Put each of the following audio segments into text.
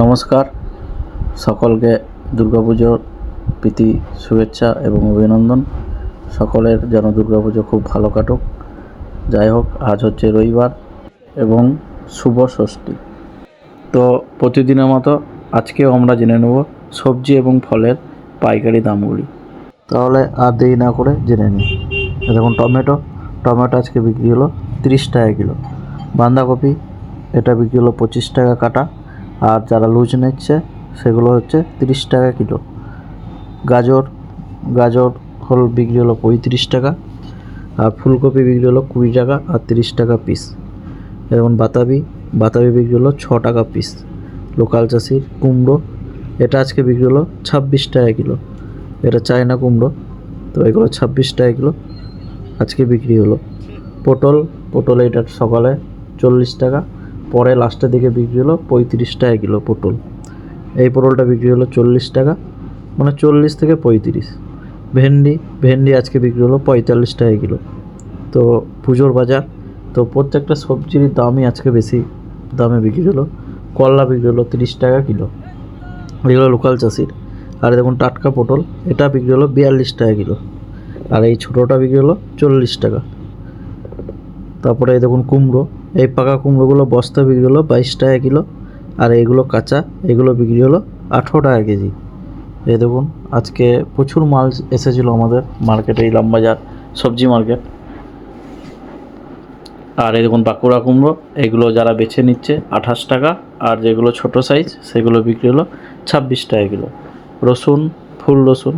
নমস্কার, সকলকে দুর্গাপুজোর প্রীতি শুভেচ্ছা এবং অভিনন্দন। সকলের যেন দুর্গাপুজো খুব ভালো কাটুক। যাই হোক, আজ হচ্ছে রবিবার এবং শুভ ষষ্ঠী। তো প্রতিদিনের মতো আজকেও আমরা জেনে নেব সবজি এবং ফলের পাইকারি দামগুলি। তাহলে আর দেরি না করে জেনে নিই। দেখুন, টমেটো আজকে বিক্রি হলো 30 টাকা কিলো। বাঁধাকপি এটা বিক্রি হলো 25 টাকা কাটা, আর যারা লুজ নিচ্ছে সেগুলো হচ্ছে 30 টাকা কিলো। গাজর হল বিক্রি হলো 35 টাকা, আর ফুলকপি বিক্রি হলো 20 টাকা আর 30 টাকা পিস। এবং বাতাবি বিক্রি হলো 6 টাকা পিস। লোকাল চাষির কুমড়ো এটা আজকে বিক্রি হলো 26 টাকা কিলো। এটা চায়না কুমড়ো, তো এগুলো 26 টাকা কিলো আজকে বিক্রি হলো। পটল এটা সকালে 40 টাকা, পরে লাস্টের দিকে বিক্রি হলো 35 টাকা কিলো পটল। এই পটলটা বিক্রি হলো 40 টাকা, মানে 40 থেকে 35। ভেন্ডি আজকে বিক্রি হলো 45 টাকা কিলো। তো পুজোর বাজার, তো প্রত্যেকটা সবজির দামই আজকে বেশি দামে বিক্রি হলো। করলা বিক্রি হলো 30 টাকা কিলো, এগুলো লোকাল চাষির। আর দেখুন টাটকা পটল, এটা বিক্রি হলো 42 টাকা কিলো, আর এই ছোটোটা বিক্রি হলো 40 টাকা। তারপরে দেখুন কুমড়ো, এই পাকা কুমড়োগুলো বস্তা বিক্রি হলো 22 টাকা কিলো, আর এইগুলো কাঁচা, এগুলো বিক্রি হলো 18 টাকা কেজি। এই দেখুন, আজকে প্রচুর মাল এসেছিলো আমাদের মার্কেটে, ইলামবাজার সবজি মার্কেট। আর এই দেখুন বাঁকুড়া কুমড়ো, এগুলো যারা বেছে নিচ্ছে 28 টাকা, আর যেগুলো ছোট সাইজ সেগুলো বিক্রি হলো 26 টাকা কিলো। রসুন, ফুল রসুন,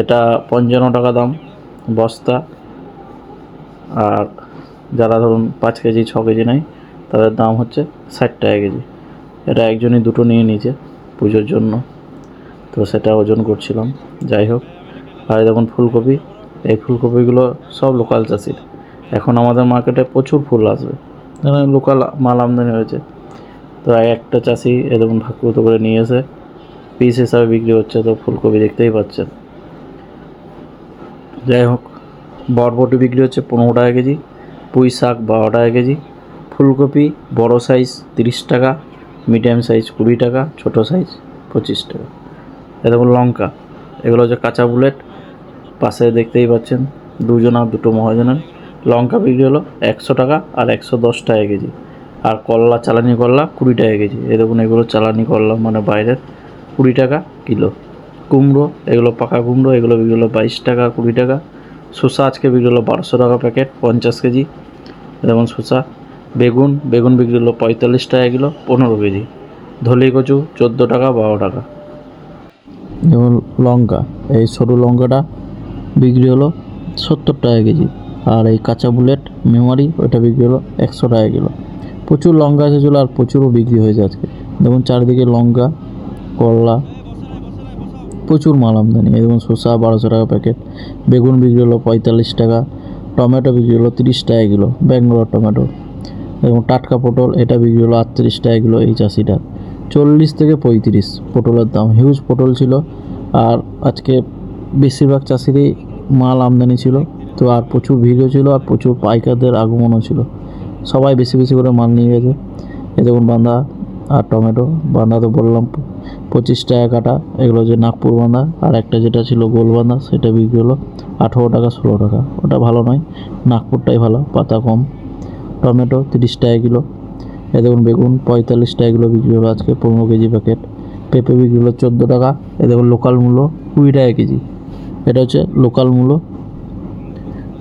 এটা 55 টাকা দাম বস্তা। আর যারা ধরুন 5 কেজি 6 কেজি নেয় তাদের দাম হচ্ছে 60 টাকা কেজি। এটা একজনই দুটো নিয়ে নিয়েছে পুজোর জন্য, তো সেটা ওজন করছিলাম। যাই হোক, আর দেখুন ফুলকপি, এই ফুলকপিগুলো সব লোকাল চাষির। এখন আমাদের মার্কেটে প্রচুর ফুল আসবে, লোকাল মাল আমদানি হয়েছে। তো একটা চাষি এরকম ভাগ্যত করে নিয়ে এসে পিস হিসাবে বিক্রি হচ্ছে, তো ফুলকপি দেখতেই পাচ্ছেন। যাই হোক, বরবটি বিক্রি হচ্ছে 15 টাকা কেজি, পুঁই শাক 12 টাকা কেজি, ফুলকপি বড় সাইজ 30 টাকা, মিডিয়াম সাইজ 20 টাকা, ছোটো সাইজ 25 টাকা। দেখুন লঙ্কা, এগুলো হচ্ছে কাঁচা বুলেট, পাশে দেখতেই পাচ্ছেন দুটো মহাজনের। লঙ্কা বিক্রি হলো 100 টাকা আর 110 টাকা কেজি। আর করলা, চালানি করলা 20 টাকা কেজি। এই দেখুন, এগুলো চালানি করলা, মানে বাইরের, 20 টাকা কিলো। কুমড়ো, এগুলো পাকা কুমড়ো, এগুলো বিক্রি হলো 22 টাকা 20 টাকা। শসা আজকে বিক্রি হলো 1200 টাকা প্যাকেট, 50 কেজি। যেমন শসা। বেগুন বিক্রি হলো 45 টাকা কিলো, 15 কেজি। ধলি কচু 14 টাকা 12 টাকা। যেমন লঙ্কা, এই সরু লঙ্কাটা বিক্রি হলো 70 টাকা কেজি, আর এই কাঁচা বুলেট মেমারি ওইটা বিক্রি হলো 100 টাকা কিলো। প্রচুর লঙ্কা এসেছিলো আর প্রচুরও বিক্রি হয়েছে আজকে। দেখুন চারিদিকে লঙ্কা, করলা, প্রচুর মাল আমদানি। এবং শসা 1200 টাকা প্যাকেট। বেগুন বিক্রি হলো 45 টাকা। টমেটো বিক্রি হলো 30 টাকা কিলো, ব্যাঙ্গালোর টমেটো। এবং টাটকা পটল, এটা বিক্রি হলো 38 টাকা কিলো এই চাষিটা। 40 থেকে 35 পটলের দাম, হিউজ পটল ছিল। আর আজকে বেশিরভাগ চাষিরই মাল আমদানি ছিল, তো আর প্রচুর ভিড়ও ছিল, আর প্রচুর পাইকারদের আগমনও ছিল। সবাই বেশি করে মাল নিয়ে গেছে। এই দেখুন বাঁধা আর টমেটো। বাঁধা তো বললাম 25 টাকা কাটা, এগুলো যে নাগপুর বাঁধা। আর একটা যেটা ছিল গোল বাঁধা, সেটা বিক্রি হলো 18 টাকা 16 টাকা। ওটা ভালো নয়, নাগপুরটাই ভালো, পাতা কম। টমেটো 30 টাকা কিলো। এই দেখুন বেগুন 45 টাকা কিলো বিক্রি হলো আজকে, 15 কেজি প্যাকেট। পেঁপে বিক্রি হলো 14 টাকা। এই দেখুন লোকাল মূল্য 20 টাকা কেজি। এটা হচ্ছে লোকাল মূল্য,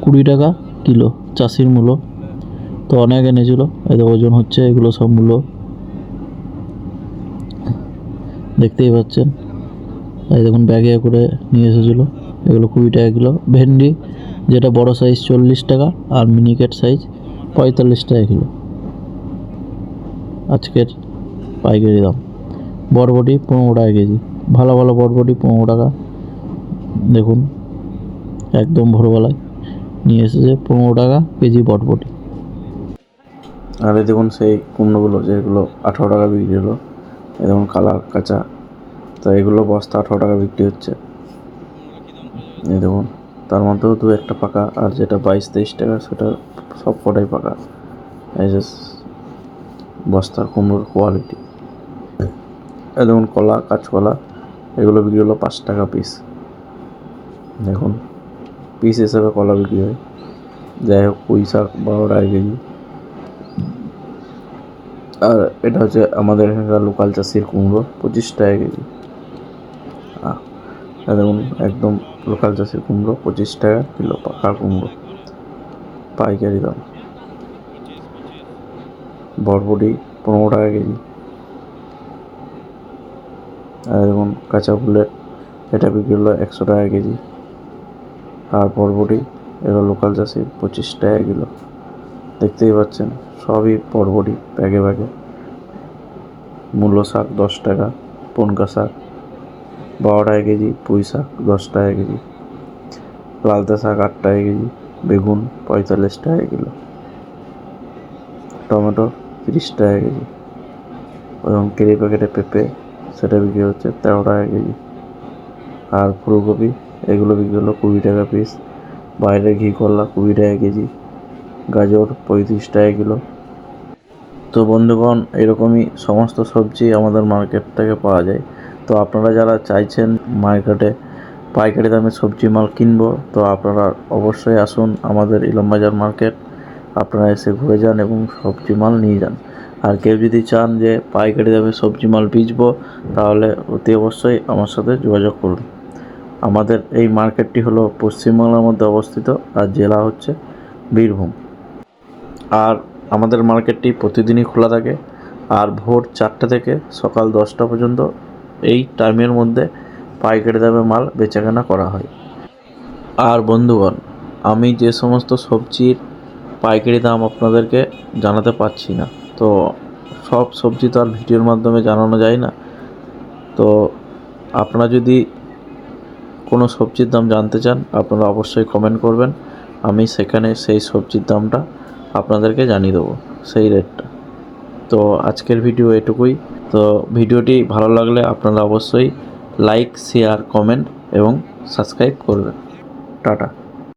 20 টাকা কিলো চাষির মূল্য। তো অনেক এনেছিল, এদের ওজন হচ্ছে, এগুলো সব মূল্য দেখতেই পাচ্ছেন। এই দেখুন ব্যাগে করে নিয়ে এসেছিলো, এগুলো 20 টাকা কিলো। ভেন্ডি যেটা বড় সাইজ 40 টাকা, আর মিনিকেট সাইজ 45 টাকা কিলো আজকের পাইকারি দাম। বরবটি 15 টাকা কেজি, ভালো বরবটি 15 টাকা। দেখুন একদম ভোরবেলায় নিয়ে এসেছে 15 টাকা কেজি বরবটি। আর এই দেখুন সেই কুমড়োগুলো, যেগুলো 18 টাকা বিক্রি হলো। এই দেখুন কালার কাঁচা, তো এগুলো বস্তা 18 টাকা বিক্রি হচ্ছে। এই দেখুন, তার মধ্যেও দু একটা পাকা, আর যেটা 22-23 টাকা সেটা সব কটাই পাকা। এই যে বস্তার কুমড়োর কোয়ালিটি। দেখুন কলা, কাঁচকলা এগুলো বিক্রি হলো 5 টাকা পিস। দেখুন পিস হিসেবে কলা বিক্রি হয়। যাই হোক, পুঁই শাক 12 টাকা কেজি। আর এটা হচ্ছে আমাদের এখানকার লোকাল চাষির কুমড়ো, 25 টাকা কেজি। দেখুন একদম লোকাল চাষির কুমড়ো, 25 টাকা কিলো পাকা কুমড়ো, পাইকারি দাম। বরবটি 15 টাকা কেজি। আর দেখুন কাঁচা ফুলের এটা বিক্রি হলো 100 টাকা কেজি। আর বরবটি এগুলো লোকাল চাষির 25 টাকা কিলো। দেখতেই পাচ্ছেন সবই বরবটি ব্যাগে ব্যাগে। মূলো শাক 10 টাকা, পনকা শাক 12 টাকা কেজি, পুঁই শাক 10 টাকা কেজি, লালতা শাক 8 টাকা কেজি, বেগুন 45 টাকা কিলো, টমেটো 30 টাকা কেজি, এবং কেরি প্যাকেটে পেঁপে সেটা বিক্রি হচ্ছে 13 টাকা কেজি। আর ফুলকপি এগুলো বিক্রি হলো 20 টাকা পিস। বাইরে ঘি করলা 20 টাকা কেজি, গাজর 35 টাকা কিলো। তো বন্ধুগণ, এরকমই সমস্ত সবজি আমাদের মার্কেট থেকে পাওয়া যায়। তো আপনারা যারা চাইছেন মার্কেটে পাইকারি দামে সবজি মাল কিনবো, তো আপনারা অবশ্যই আসুন আমাদের ইলামবাজার মার্কেট। আপনারা এসে ঘুরে যান এবং সবজি মাল নিয়ে যান। আর কেউ যদি চান যে পাইকারি দামে সবজি মাল বেচবো, তাহলে অতি অবশ্যই আমার সাথে যোগাযোগ করুন। আমাদের এই মার্কেটটি হলো পশ্চিমবাংলার মধ্যে অবস্থিত, আর জেলা হচ্ছে বীরভূম। আর আমাদের মার্কেটটি প্রতিদিনই খোলা থাকে, আর ভোর 4টে থেকে সকাল 10টা পর্যন্ত এই টাইমের মধ্যে পাইকারি দামে মাল বেচাকেনা করা হয়। আর বন্ধুগণ, আমি যে সমস্ত সবজির পাইকারি দাম আপনাদেরকে জানাতে পারছি না, তো সব সবজি তো আর ভিডিওর মাধ্যমে জানানো যায় না। তো আপনারা যদি কোনো সবজির দাম জানতে চান, আপনারা অবশ্যই কমেন্ট করবেন। আমি সেখানে সেই সবজির দামটা আপনাদেরকে জানিয়ে দেবো, সেই রেটটা। তো আজকের ভিডিও এটুকুই। তো ভিডিওটি ভালো লাগলে আপনারা অবশ্যই লাইক, শেয়ার, কমেন্ট এবং সাবস্ক্রাইব করবেন। টাটা।